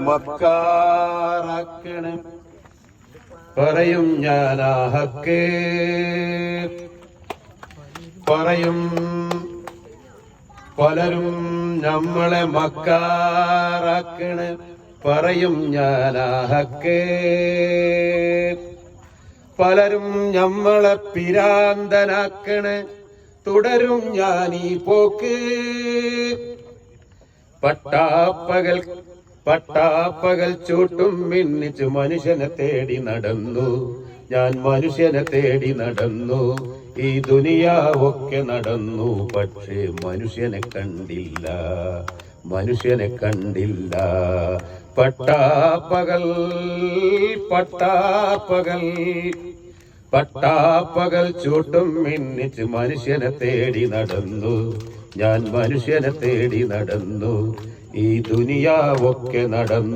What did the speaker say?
മക്കാറാക്കണ് പറയും ഞാനാഹക്ക് പറയും പലരും നമ്മളെ മക്കാറാക്കണ് പറയും ഞാനാഹക്ക് പലരും നമ്മളെ പിരാന്തനാക്കണ് തുടരും ഞാനീ പോക്ക് പട്ടാപ്പകൽ ചൂട്ടും മിന്നിച്ചു മനുഷ്യനെ തേടി നടന്നു ഞാൻ മനുഷ്യനെ തേടി നടന്നു ഈ ദുനിയാവൊക്കെ നടന്നു പക്ഷേ മനുഷ്യനെ കണ്ടില്ല പട്ടാപ്പകൽ ചൂട്ടും മിന്നിച്ച് മനുഷ്യനെ തേടി നടന്നു ഞാൻ മനുഷ്യനെ തേടി നടന്നു ഈ ദുനിയാവൊക്കെ നടന്നു